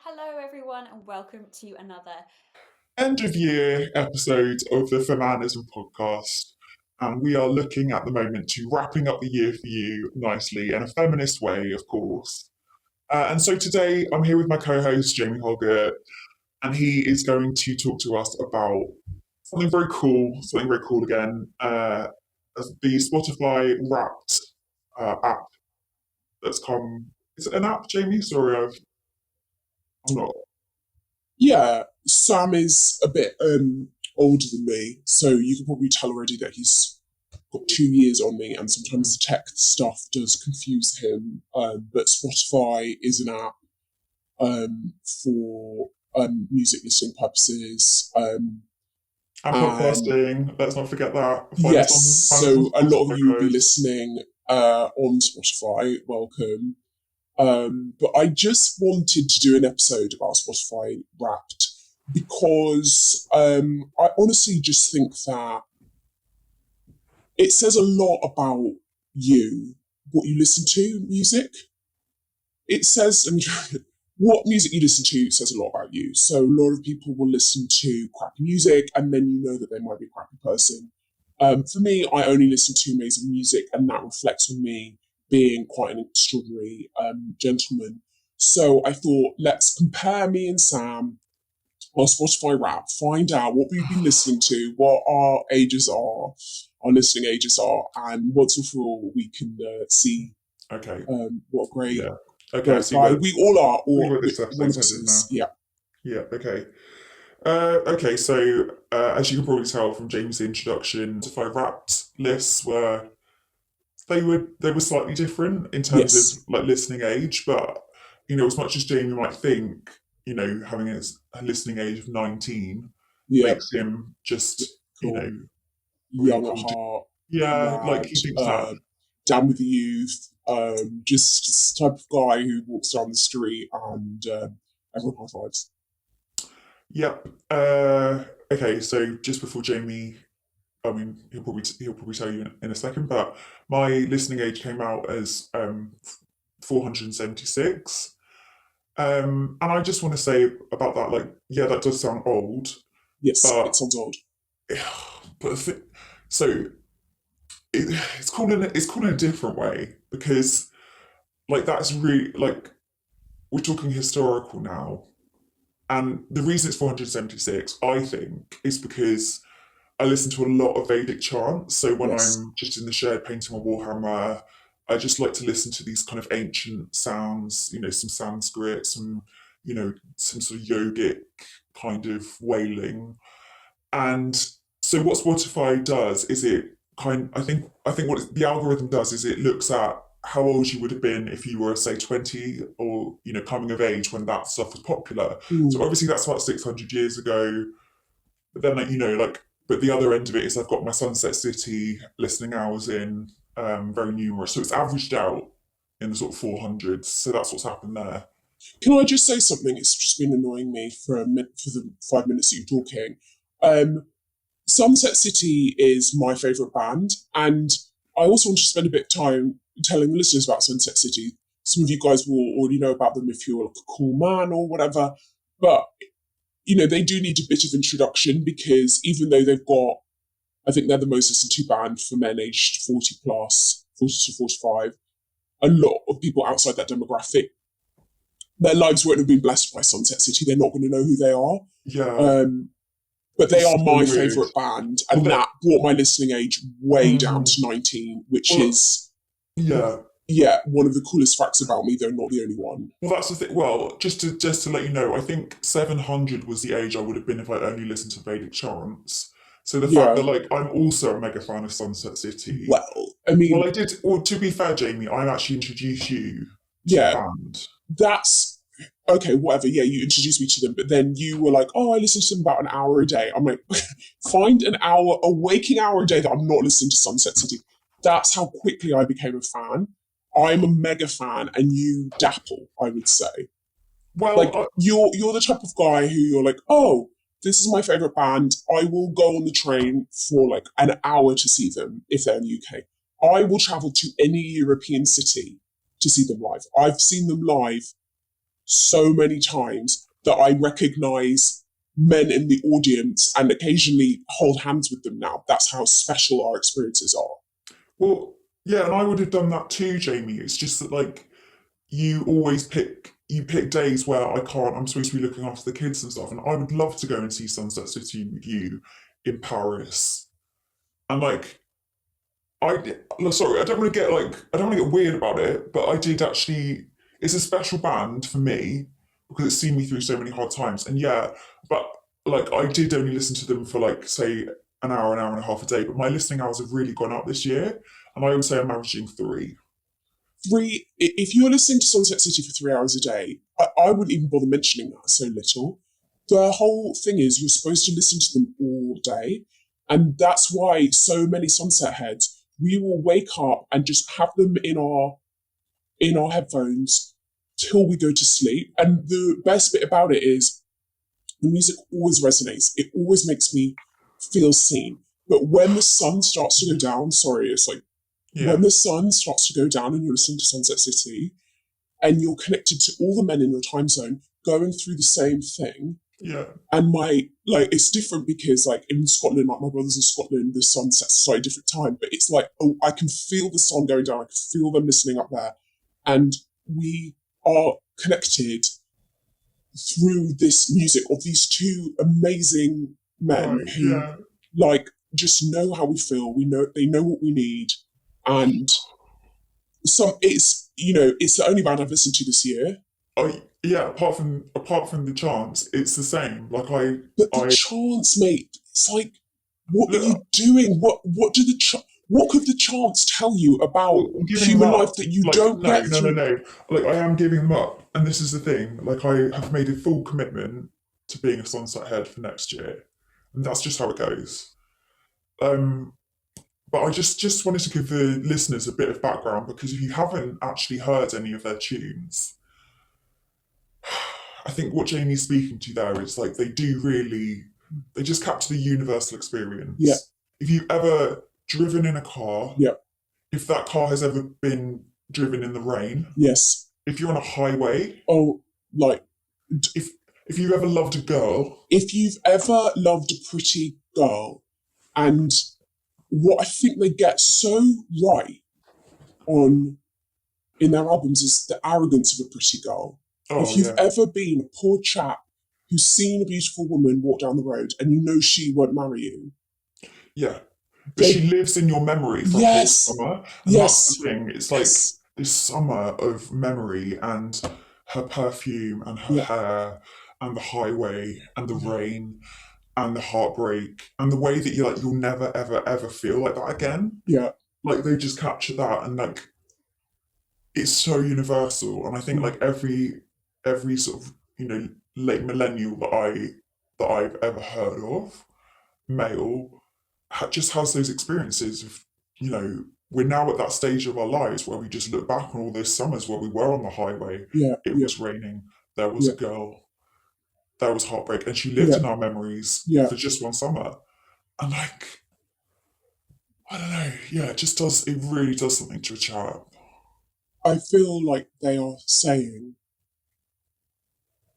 Hello everyone and welcome to another end of year episode of the FeMANism Podcast. And we are looking at the moment to wrapping up the year for you nicely in a feminist way, of course. And so today I'm here with my co-host, Jamie Hoggart, and he is going to talk to us about something very cool again, the Spotify Wrapped app that's come. Is it an app, Jamie? Sorry, I'm not. Yeah, Sam is a bit older than me, so you can probably tell already that he's got 2 years on me, and sometimes the tech stuff does confuse him. But Spotify is an app for music listening purposes. And podcasting, let's not forget that. Yes, so a lot of you will be listening on Spotify. Welcome. But I just wanted to do an episode about Spotify Wrapped because I honestly just think that it says a lot about you, what you listen to, music. It says, what music you listen to says a lot about you. So a lot of people will listen to crappy music and then you know that they might be a crappy person. For me, I only listen to amazing music and that reflects on me being quite an extraordinary gentleman. So I thought, let's compare me and Sam, our Spotify Wrap, find out what we've been listening to, what our listening ages are, and once and for all, we can see what grade. Yeah. Okay, so we all are, or one of us is. Yeah. Yeah, okay. Okay, so as you can probably tell from James' introduction, Spotify Wrapped lists were they were slightly different in terms of like listening age, but as much as Jamie might think, having a listening age of 19 makes him just young at heart. Yeah, like he thinks that. Down with the youth, just this type of guy who walks down the street and everyone high fives. Yep. Okay, so just before Jamie, he'll probably tell you in a second, but my listening age came out as 476. And I just want to say about that, that does sound old. Yes, it sounds old. But it's cool in a different way because, that's really we're talking historical now, and the reason it's 476, I think, is because I listen to a lot of Vedic chants. So when I'm just in the shed painting a warhammer, I just like to listen to these kind of ancient sounds, some Sanskrit, some sort of yogic kind of wailing. And so what Spotify does is I think what the algorithm does is it looks at how old you would have been if you were, say, 20 or, coming of age when that stuff was popular. So obviously that's about 600 years ago. But then, but the other end of it is I've got my Sunset City listening hours in, very numerous. So it's averaged out in the sort of 400s. So that's what's happened there. Can I just say something? It's just been annoying me for the 5 minutes that you're talking. Sunset City is my favourite band. And I also want to spend a bit of time telling the listeners about Sunset City. Some of you guys will already know about them if you're like a cool man or whatever. But they do need a bit of introduction because even though they've got, I think they're the most listened to band for men aged 40 plus, 40 to 45, a lot of people outside that demographic, their lives won't have been blessed by Sunset City. They're not going to know who they are. Yeah. But they are my favourite band, and that brought my listening age way down to 19, which is... Yeah, one of the coolest facts about me, though not the only one. Well, that's the thing. Well, just to let you know, I think 700 was the age I would have been if I'd only listened to Vedic chants. So the fact that, I'm also a mega fan of Sunset City. Well, I mean... Well, I did... Well, to be fair, Jamie, I actually introduced you to the band. That's... Okay, whatever, yeah, you introduced me to them, but then you were like, I listen to them about an hour a day. I'm like, find a waking hour a day that I'm not listening to Sunset City. That's how quickly I became a fan. I'm a mega fan, and you dapple, I would say. Well, you're the type of guy who you're like, this is my favourite band. I will go on the train for an hour to see them if they're in the UK. I will travel to any European city to see them live. I've seen them live so many times that I recognise men in the audience and occasionally hold hands with them now. That's how special our experiences are. Well, yeah, and I would have done that too, Jamie. It's just that, like, you pick days where I'm supposed to be looking after the kids and stuff, and I would love to go and see Sunset City with you in Paris. And like, sorry, I don't want to get weird about it, but I did actually, it's a special band for me because it's seen me through so many hard times. And yeah, but like, I did only listen to them for like, say, an hour and a half a day, but my listening hours have really gone up this year. And I would say I'm averaging 3. If you're listening to Sunset City for 3 hours a day, I wouldn't even bother mentioning that, so little. The whole thing is you're supposed to listen to them all day. And that's why so many Sunset heads, we will wake up and just have them in our headphones till we go to sleep. And the best bit about it is the music always resonates. It always makes me feel seen. But when the sun starts to go down, when the sun starts to go down and you're listening to Sunset City and you're connected to all the men in your time zone going through the same thing. Yeah. And it's different because like in Scotland, like my brother's in Scotland, the sun sets a slightly different time, but it's like, oh, I can feel the sun going down. I can feel them listening up there. And we are connected through this music of these two amazing men who like just know how we feel. They know what we need. And it's the only band I've listened to this year. Yeah, apart from the chants, it's the same. But the chants, mate, it's like, what are you doing? What could the chants tell you about human life that you don't get through? No. Like, I am giving them up, and this is the thing. Like, I have made a full commitment to being a Sunset head for next year, and that's just how it goes. But I just wanted to give the listeners a bit of background, because if you haven't actually heard any of their tunes, I think what Jamie's speaking to there is like they just capture the universal experience. Yeah. If you've ever driven in a car, yeah. If that car has ever been driven in the rain, yes. If you're on a highway, if you've ever loved a girl, if you've ever loved a pretty girl, and what I think they get so right in their albums is the arrogance of a pretty girl. If you've ever been a poor chap who's seen a beautiful woman walk down the road and you know she won't marry you. Yeah. But she lives in your memory for a whole summer. And that's the thing. It's like this summer of memory and her perfume and her hair and the highway and the rain and the heartbreak and the way that you'll never, ever, ever feel like that again. Yeah. Like they just capture that, and like it's so universal. And I think like every sort of, late millennial that I've ever heard of, male, just has those experiences of, we're now at that stage of our lives where we just look back on all those summers where we were on the highway. It was raining. There was a girl. There was heartbreak, and she lived in our memories for just one summer. And like, I don't know. It really does something to a chap. I feel like they are saying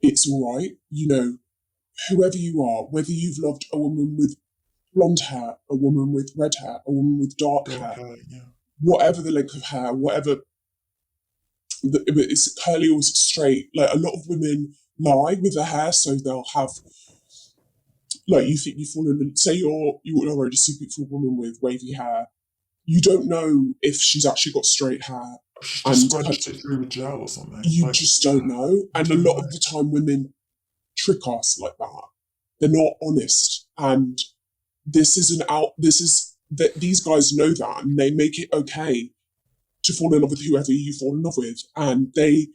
it's all right, whoever you are, whether you've loved a woman with blonde hair, a woman with red hair, a woman with dark hair, whatever the length of hair, whatever, it's curly or straight. Like, a lot of women lie with their hair, so they'll have, like, you think you've fallen, say you already see a beautiful woman with wavy hair, you don't know if she's actually got straight hair. And scrunched it through with gel or something. You just don't know. And a lot of the time women trick us like that. They're not honest. And these guys know that, and they make it okay to fall in love with whoever you fall in love with. And they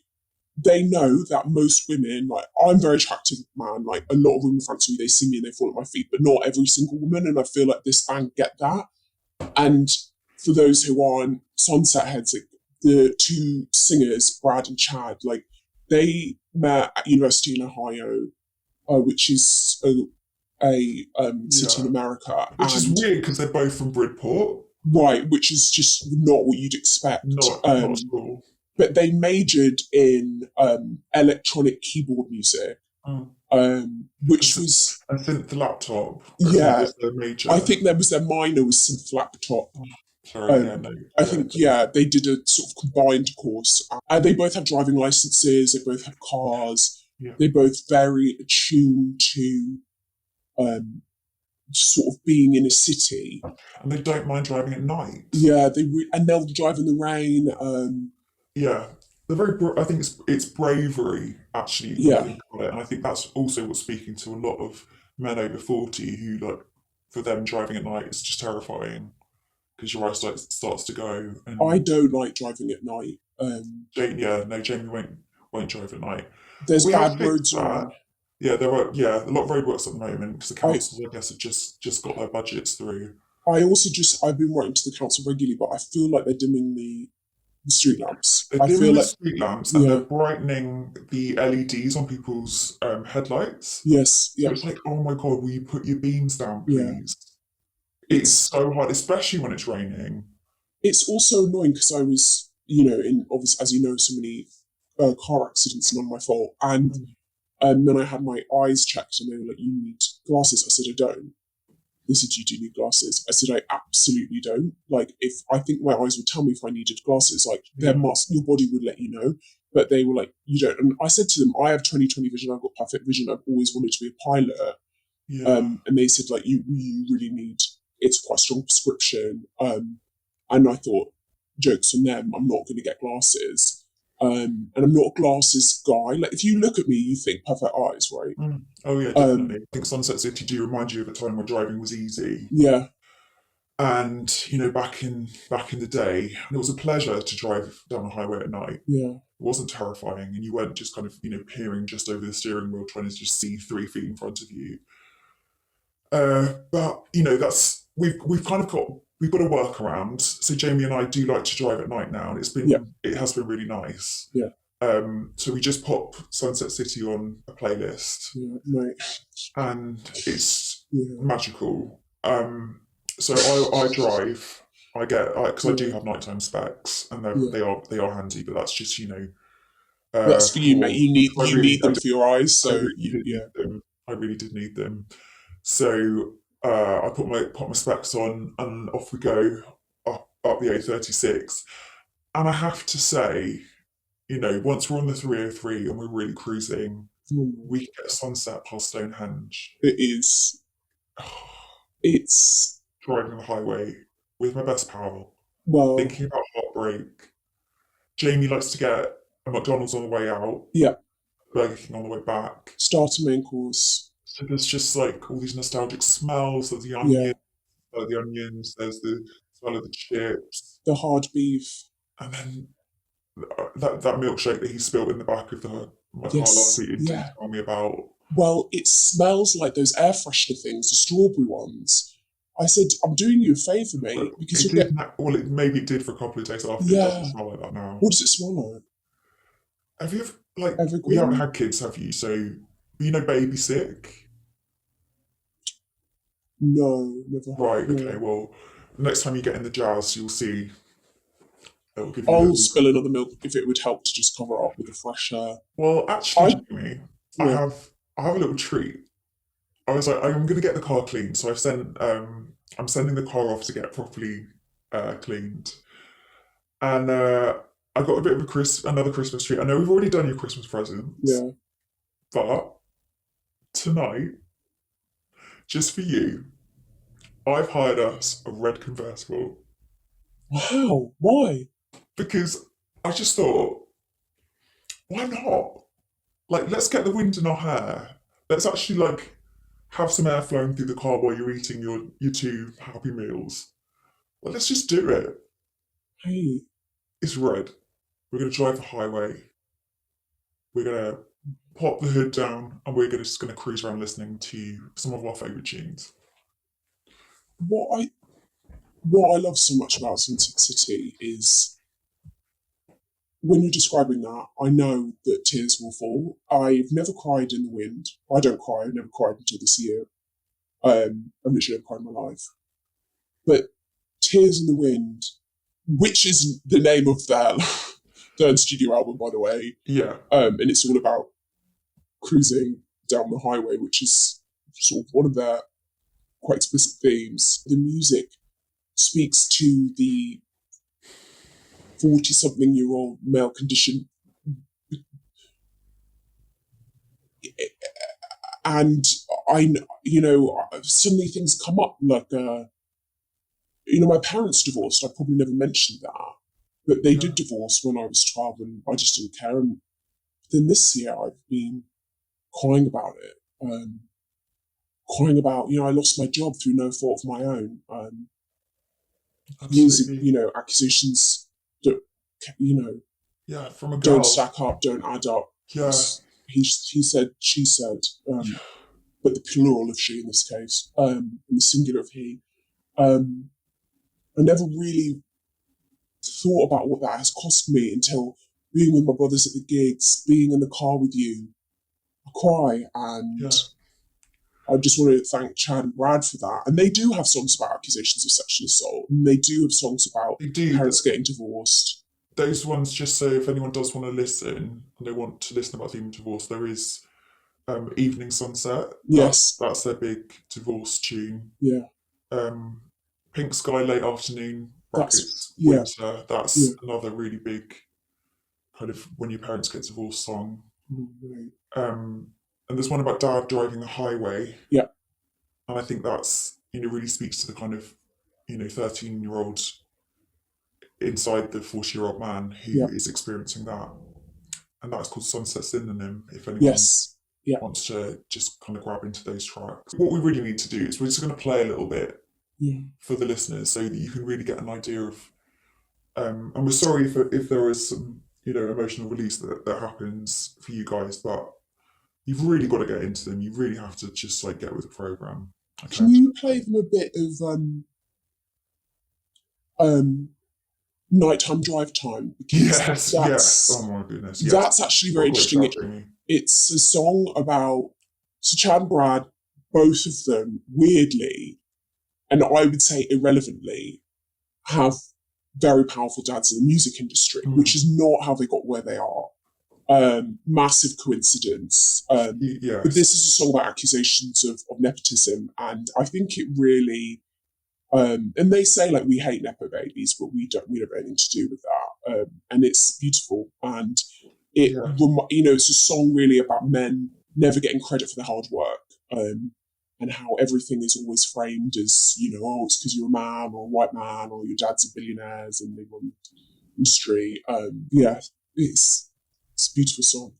know that most women, like, I'm a very attractive man, like, a lot of women fancy me, they see me and they fall at my feet, but not every single woman. And I feel like this band get that. And for those who aren't Sunset heads, the two singers, Brad and Chad, like, they met at University in Ohio, which is a city in America. Which is weird because they're both from Bridport. Right, which is just not what you'd expect. Not at all. but they majored in electronic keyboard music, which was a synth laptop. Yeah, was their major. I think that was their minor was synth laptop. Sorry, yeah, no. I think they did a sort of combined course. They both have driving licenses. They both have cars. Yeah. They're both very attuned to sort of being in a city, and they don't mind driving at night. Yeah, and they'll drive in the rain. Yeah, they're very. I think it's bravery actually. Yeah, and I think that's also what's speaking to a lot of men over 40 who, like, for them driving at night is just terrifying because your eyesight starts to go. And I don't like driving at night. Jamie won't drive at night. There's bad roads around. Yeah, there are. Yeah, a lot of roadworks at the moment because the councils, I guess, have just got their budgets through. I've been writing to the council regularly, but I feel like they're dimming the street lamps. They're dimming the street lamps and they're brightening the LEDs on people's headlights. Yes, yeah. So it's like, oh my god, will you put your beams down, please? Yeah. It's so hard, especially when it's raining. It's also annoying because I was, obviously, as you know, so many car accidents, not my fault, and then I had my eyes checked and they were like, you need glasses. I said, I don't. They said, you do need glasses. I said, I absolutely don't. Like, if I think my eyes would tell me if I needed glasses, like, your body would let you know. But they were like, you don't. And I said to them, I have 20/20 vision. I've got perfect vision. I've always wanted to be a pilot. Yeah. And they said, like, you really need, it's quite a strong prescription. And I thought, jokes on them, I'm not going to get glasses. And I'm not a glasses guy. Like, if you look at me, you think perfect eyes, right? Oh yeah, definitely. I think Sunset City do remind you of a time where driving was easy. Yeah. And back in the day, and it was a pleasure to drive down the highway at night. Yeah. It wasn't terrifying, and you weren't just kind of peering just over the steering wheel trying to just see 3 feet in front of you. But that's we've got a workaround. So Jamie and I do like to drive at night now, and it has been really nice. Yeah. So we just pop Sunset City on a playlist. Yeah, right. And it's magical. So I drive. I get because I do have nighttime specs, and they are handy. But that's just that's for you, mate. You need them for your eyes. So I really did need them. So I put my specs on, and off we go up the A36. And I have to say, once we're on the 303 and we're really cruising, we get a sunset past Stonehenge. It is. It's driving the highway with my best pal. Well, thinking about heartbreak. Jamie likes to get a McDonald's on the way out. Yeah. Burger King on the way back. Starter, main course. So there's just like all these nostalgic smells. There's the onions. There's the smell of the chips. The hard beef. And then that milkshake that he spilled in the back of my car last week didn't tell me about. Well, it smells like those air freshener things, the strawberry ones. I said, I'm doing you a favour, mate, because maybe it did for a couple of days after. Yeah. It doesn't smell like that now. What does it smell like? Have you ever, we haven't had kids, have you? So, baby sick? No, never. Right, okay, well, next time you get in the jazz, you'll see. I'll spill another milk if it would help to just cover it up with a fresh. Well, actually, Jamie, I have a little treat. I was like, I'm going to get the car cleaned, so I'm sending the car off to get properly cleaned, and I got a bit of another Christmas treat. I know we've already done your Christmas presents, but tonight, just for you, I've hired us a red convertible. Wow, why? Because I just thought, why not? Like, let's get the wind in our hair. Let's actually have some air flowing through the car while you're eating your 2 happy meals. Well, let's just do it. Hey. It's red. We're going to drive the highway. We're going to pop the hood down, and we're just going to cruise around listening to some of our favourite tunes. What I love so much about Sunset City is when you're describing that, I know that tears will fall. I've never cried in the wind. I don't cry. I've never cried until this year. I've literally never cried in my life. But Tears in the Wind, which is the name of third studio album, by the way. Yeah. And it's all about cruising down the highway, which is sort of one of their quite explicit themes. The music speaks to the 40-something-year-old male condition. And suddenly things come up like, my parents divorced. I probably never mentioned that, but they did divorce when I was 12 and I just didn't care. And then this year I've been crying about it. Crying about, I lost my job through no fault of my own. Music, accusations that, yeah, from a girl. Don't stack up, don't add up. Yeah. He said, she said, but the plural of she in this case, and the singular of he. I never really thought about what that has cost me until being with my brothers at the gigs, being in the car with you. I cry, and I just want to thank Chad and Brad for that. And they do have songs about accusations of sexual assault, and they do have songs about parents getting divorced. Those ones, just so if anyone does want to listen, and they want to listen about theme of divorce, there is Evening Sunset. Yes. That's their big divorce tune. Yeah. Pink Sky Late Afternoon, brackets, Winter. That's another really big kind of when your parents get divorced song. Mm-hmm. And there's one about dad driving the highway. Yeah. And I think that's, really speaks to the kind of, 13-year-old inside the 40-year-old man who is experiencing that. And that's called Sunset Synonym, if anyone wants to just kind of grab into those tracks. What we really need to do is we're just going to play a little bit for the listeners so that you can really get an idea of, and we're sorry if there is some, emotional release that happens for you guys, but you've really got to get into them. You really have to just get with the program. Okay. Can you play them a bit of Nighttime Drive Time? Yes. Oh my goodness. Yes. That's actually very interesting. It's a song about Chad and Brad, both of them, weirdly, and I would say irrelevantly, have very powerful dads in the music industry, which is not how they got where they are. Massive coincidence. But this is a song about accusations of nepotism, and I think it really, and they say we hate nepo babies, but we don't have anything to do with that. And it's beautiful, and it's a song really about men never getting credit for their hard work, and how everything is always framed as, it's because you're a man or a white man or your dad's a billionaires and they run the industry. It's a beautiful song.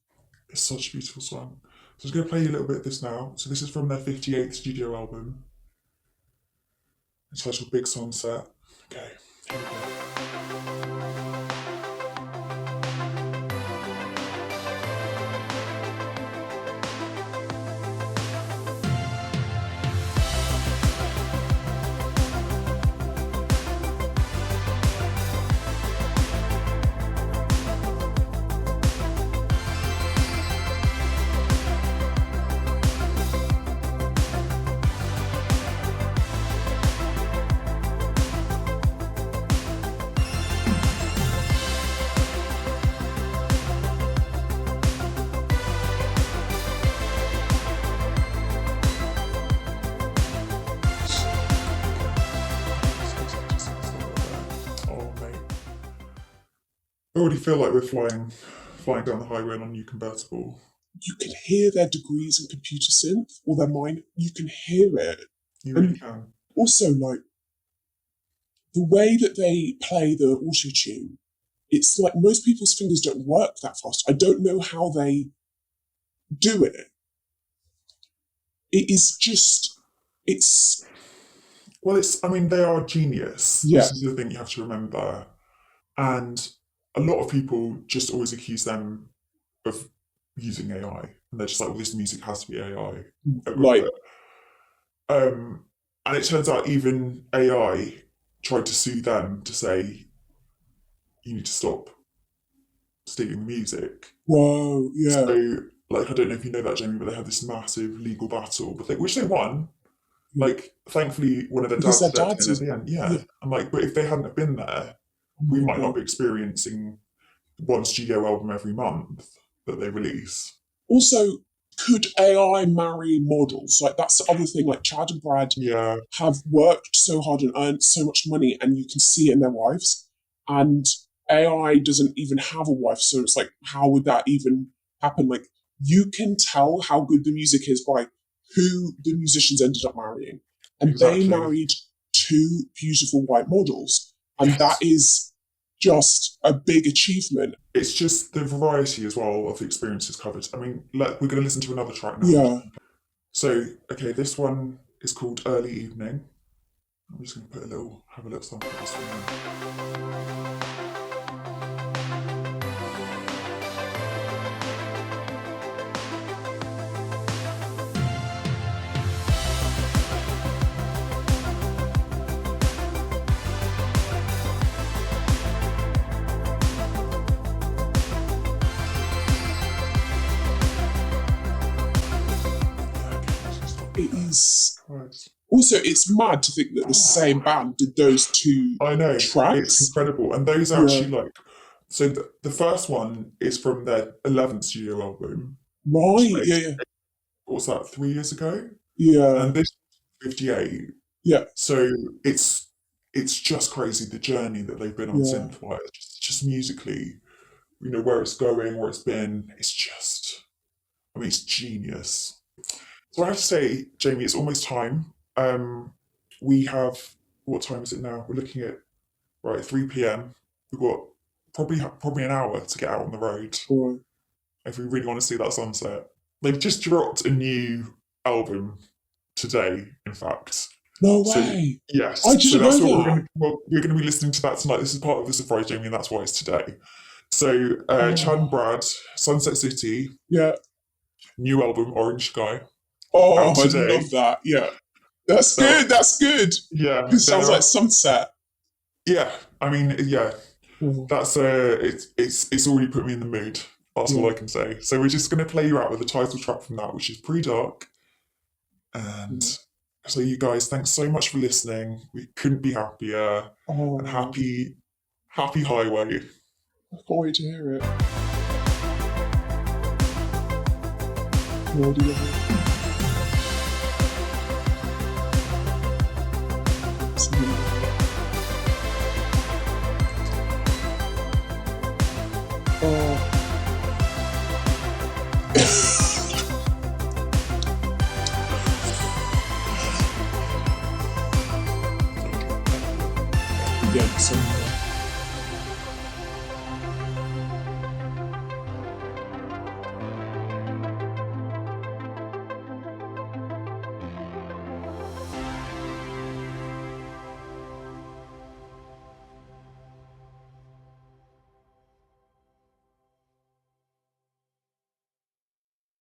It's such a beautiful song. So I was going to play you a little bit of this now. So this is from their 58th studio album. It's titled Big Sunset. Okay, here we go. I already feel like we're flying down the highway on a new convertible. You can hear their degrees in computer synth or their mind. You can hear it. You really can. Also, the way that they play the auto-tune, it's like most people's fingers don't work that fast. I don't know how they do it. It is just, they are genius. Yeah. This is the thing you have to remember. And a lot of people just always accuse them of using AI. And they're just like, well, this music has to be AI. And it turns out even AI tried to sue them to say, you need to stop stealing the music. Whoa, yeah. So, I don't know if you know that, Jamie, but they had this massive legal battle, which they won. Thankfully, one of their dads stepped in at the end. Yeah. I'm but if they hadn't have been there, we might not be experiencing one studio album every month that they release. Also, could AI marry models? Like, that's the other thing. Like, Chad and Brad have worked so hard and earned so much money, and you can see it in their wives. And AI doesn't even have a wife, so it's like, how would that even happen? Like, you can tell how good the music is by who the musicians ended up marrying. And they married two beautiful white models. And that is just a big achievement. It's just the variety as well of the experiences covered. I mean, we're going to listen to another track now. Yeah. So, okay, this one is called Early Evening. I'm just going to have a little sample of this one now. It is. Also, it's mad to think that the same band did those two tracks. It's incredible. And those are actually like... So the first one is from their 11th studio album. Right, yeah. What's that, 3 years ago? Yeah. And this is 58. Yeah. So it's just crazy, the journey that they've been on synth-wise. Just musically, you know, where it's going, where it's been. It's just... I mean, it's genius. So I have to say, Jamie, it's almost time. We have, what time is it now? We're looking at, 3 p.m. We've got probably an hour to get out on the road. Right. If we really want to see that sunset. They've just dropped a new album today, in fact. No way. Yes. I didn't know that. We're going to be listening to that tonight. This is part of the surprise, Jamie, and that's why it's today. So, Chad and Brad, Sunset City. Yeah. New album, Orange Sky. Oh, I love that. Yeah. That's good. That's good. Yeah. It sounds like Sunset. Yeah. I mean, yeah. That's it's already put me in the mood. That's all I can say. So we're just going to play you out with the title track from that, which is Pretty Dark. And so you guys, thanks so much for listening. We couldn't be happier. And happy highway. I can't wait to hear it. Really love it. Yeah, so